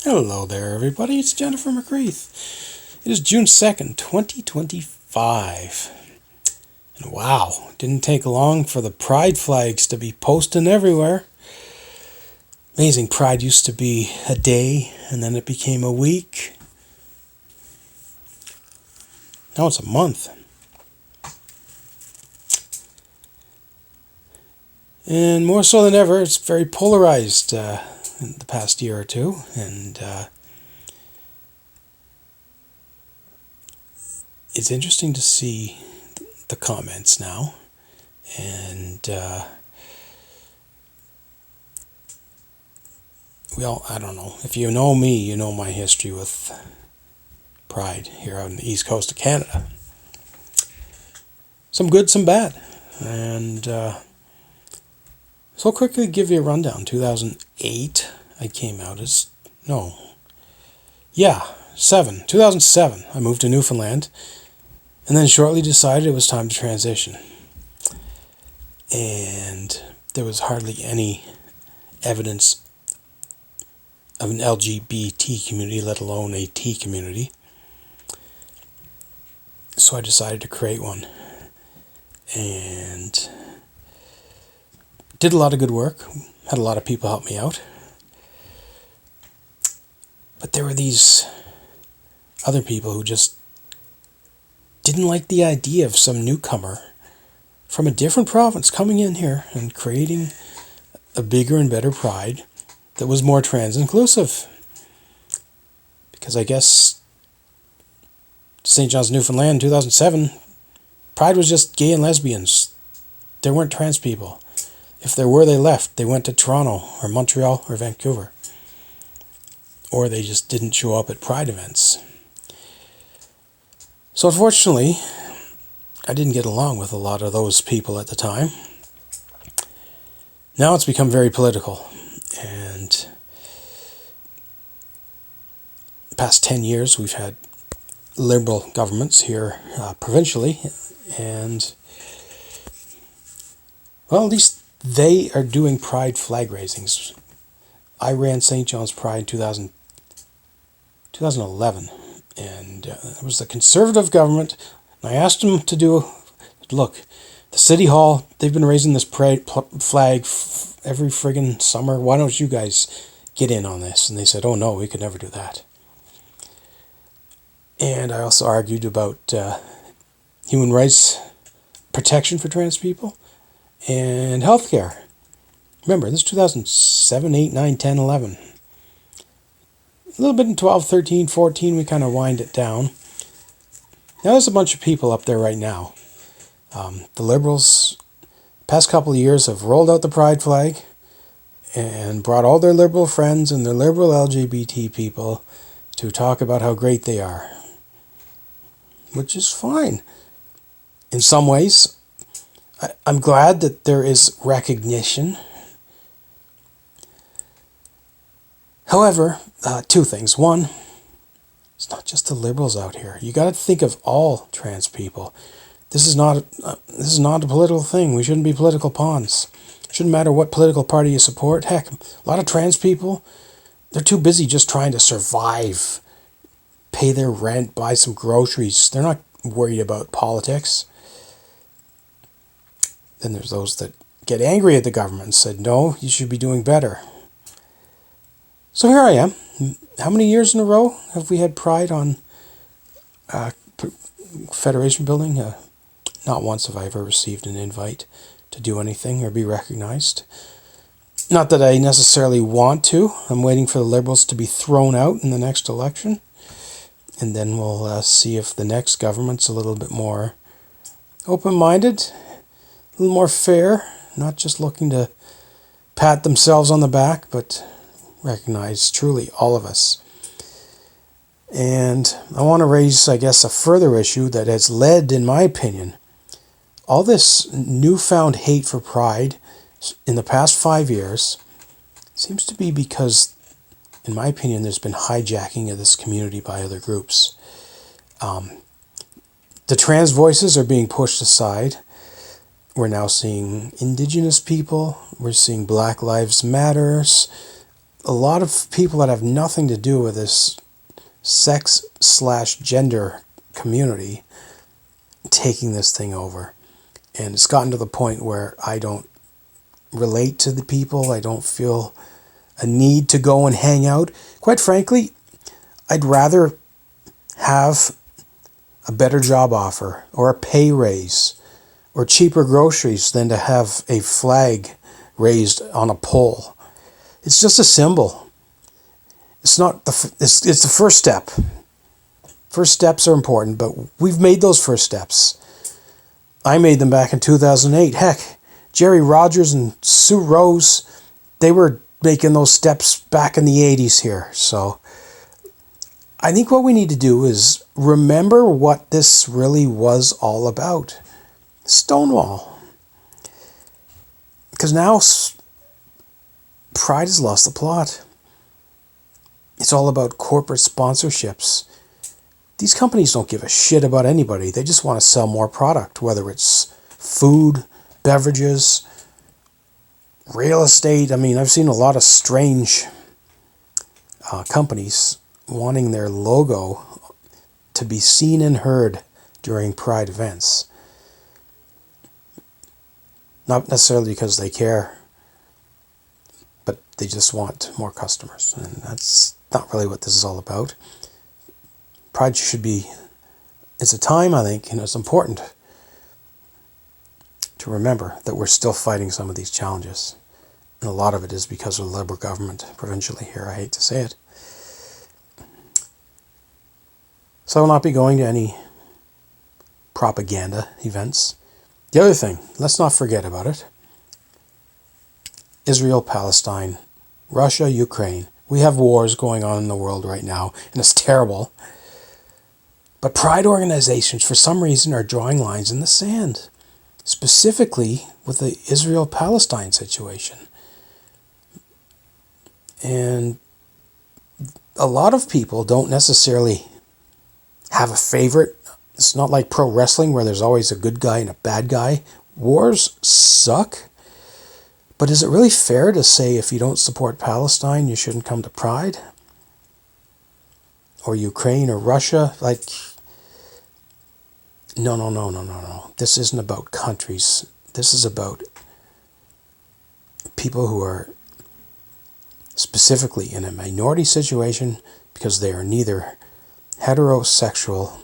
Hello there, everybody. It's Jennifer McCreath. It is June 2nd, 2025. And wow, didn't take long for the pride flags to be posting everywhere. Amazing, pride used to be a day, and then it became a week. Now it's a month. And more so than ever, it's very polarized in the past year or two. And it's interesting to see the comments now. And I don't know. If you know me, you know my history with pride here on the east coast of Canada. Some good, some bad. And so quickly give you a rundown. 2008, I came out as... 2007. I moved to Newfoundland. And then shortly decided it was time to transition. And there was hardly any evidence of an LGBT community, let alone a T community. So I decided to create one. And did a lot of good work. Had a lot of people help me out. But there were these other people who just didn't like the idea of some newcomer from a different province coming in here and creating a bigger and better pride that was more trans-inclusive. Because I guess St. John's, Newfoundland, 2007, pride was just gay and lesbians. There weren't trans people. If there were, they left. They went to Toronto or Montreal or Vancouver. Or they just didn't show up at pride events. So unfortunately, I didn't get along with a lot of those people at the time. Now it's become very political. And the past 10 years, we've had Liberal governments here provincially. And, well, at least they are doing pride flag raisings. I ran St. John's Pride in 2011. And it was the Conservative government. And I asked them to look, the City Hall, they've been raising this pride flag every friggin' summer. Why don't you guys get in on this? And they said, oh no, we could never do that. And I also argued about human rights protection for trans people and healthcare. Remember, this is 2007, 8, 9, 10, 11. A little bit in 12, 13, 14, we kind of wind it down. Now there's a bunch of people up there right now. The Liberals, past couple of years, have rolled out the pride flag and brought all their Liberal friends and their Liberal LGBT people to talk about how great they are. Which is fine. In some ways, I'm glad that there is recognition. However, two things. One, it's not just the Liberals out here. You got to think of all trans people. This is not a political thing. We shouldn't be political pawns. It shouldn't matter what political party you support. Heck, a lot of trans people, they're too busy just trying to survive, pay their rent, buy some groceries. They're not worried about politics. Then there's those that get angry at the government and said, no, you should be doing better. So here I am. How many years in a row have we had pride on Federation Building? Not once have I ever received an invite to do anything or be recognized. Not that I necessarily want to. I'm waiting for the Liberals to be thrown out in the next election. And then we'll see if the next government's a little bit more open-minded, a little more fair, not just looking to pat themselves on the back, but recognize truly all of us. And I want to raise, I guess, a further issue that has led, in my opinion, all this newfound hate for pride in the past 5 years seems to be because, in my opinion, there's been hijacking of this community by other groups. The trans voices are being pushed aside. We're now seeing Indigenous people. We're seeing Black Lives Matters. a lot of people that have nothing to do with this sex/gender community taking this thing over. And it's gotten to the point where I don't relate to the people. I don't feel a need to go and hang out. Quite frankly, I'd rather have a better job offer or a pay raise or cheaper groceries than to have a flag raised on a pole. It's just a symbol. It's not it's the first step. First steps are important, but we've made those first steps. I made them back in 2008. Heck, Jerry Rogers and Sue Rose, they were making those steps back in the 80s here. So I think what we need to do is remember what this really was all about. Stonewall. Because now Pride has lost the plot. It's all about corporate sponsorships. These companies don't give a shit about anybody. They just want to sell more product, whether it's food, beverages, real estate. I mean, I've seen a lot of strange companies wanting their logo to be seen and heard during Pride events. Not necessarily because they care, but they just want more customers. And that's not really what this is all about. Pride should be, it's a time, I think, and it's important to remember that we're still fighting some of these challenges. And a lot of it is because of the Liberal government provincially here. I hate to say it. So I will not be going to any propaganda events. The other thing, let's not forget about it. Israel, Palestine, Russia, Ukraine. We have wars going on in the world right now, and it's terrible. But pride organizations, for some reason, are drawing lines in the sand, specifically with the Israel-Palestine situation. And a lot of people don't necessarily have a favorite. It's not like pro wrestling where there's always a good guy and a bad guy. Wars suck. But is it really fair to say if you don't support Palestine, you shouldn't come to Pride? Or Ukraine or Russia? Like, no. This isn't about countries. This is about people who are specifically in a minority situation because they are neither heterosexual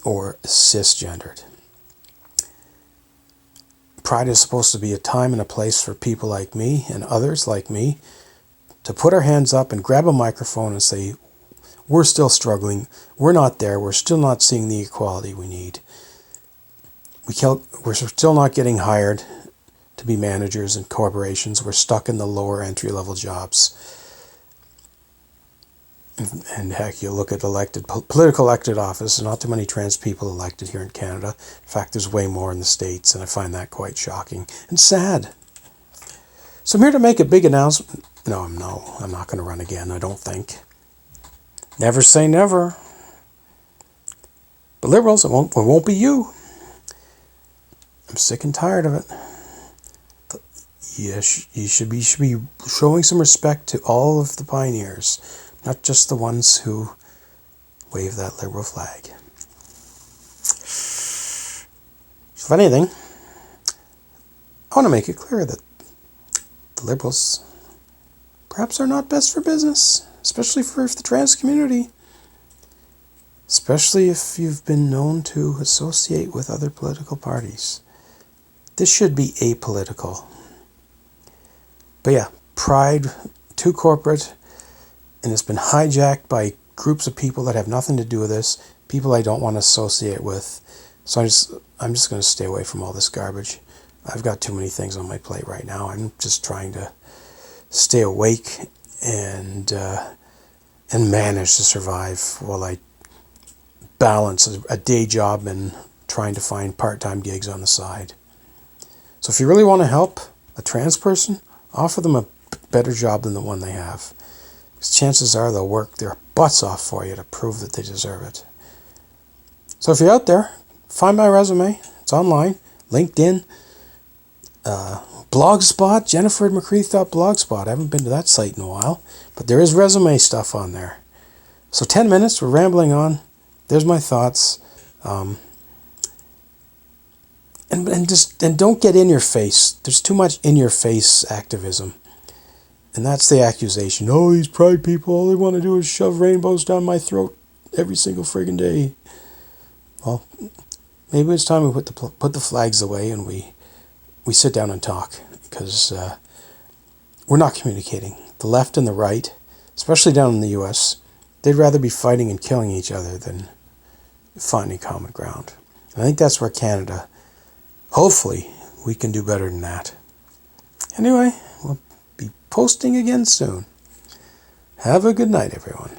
or cisgendered. Pride is supposed to be a time and a place for people like me and others like me to put our hands up and grab a microphone and say, we're still struggling, we're not there, we're still not seeing the equality we need. We're still not getting hired to be managers in corporations, we're stuck in the lower entry-level jobs. And heck, you look at political elected office, not too many trans people elected here in Canada. In fact, there's way more in the States, and I find that quite shocking and sad. So I'm here to make a big announcement. No, I'm not going to run again, I don't think. Never say never. But Liberals, it won't be you. I'm sick and tired of it. Yes, you should be showing some respect to all of the pioneers, not just the ones who wave that Liberal flag. So if anything, I want to make it clear that the Liberals perhaps are not best for business, especially for the trans community, especially if you've been known to associate with other political parties. This should be apolitical. But yeah, Pride, too corporate, and it's been hijacked by groups of people that have nothing to do with this, people I don't want to associate with. So I'm just going to stay away from all this garbage. I've got too many things on my plate right now. I'm just trying to stay awake and manage to survive while I balance a day job and trying to find part-time gigs on the side. So if you really want to help a trans person, offer them a better job than the one they have. Because chances are they'll work their butts off for you to prove that they deserve it. So if you're out there, find my resume. It's online, LinkedIn, Blogspot, jennifermcreath.blogspot. I haven't been to that site in a while, but there is resume stuff on there. So 10 minutes, we're rambling on. There's my thoughts. And don't get in your face. There's too much in your face activism. And that's the accusation. Oh, these pride people, all they want to do is shove rainbows down my throat every single friggin' day. Well, maybe it's time we put the flags away and we sit down and talk, because we're not communicating. The left and the right, especially down in the U.S., they'd rather be fighting and killing each other than finding common ground. And I think that's where Canada, hopefully, we can do better than that. Anyway, we'll be posting again soon. Have a good night, everyone.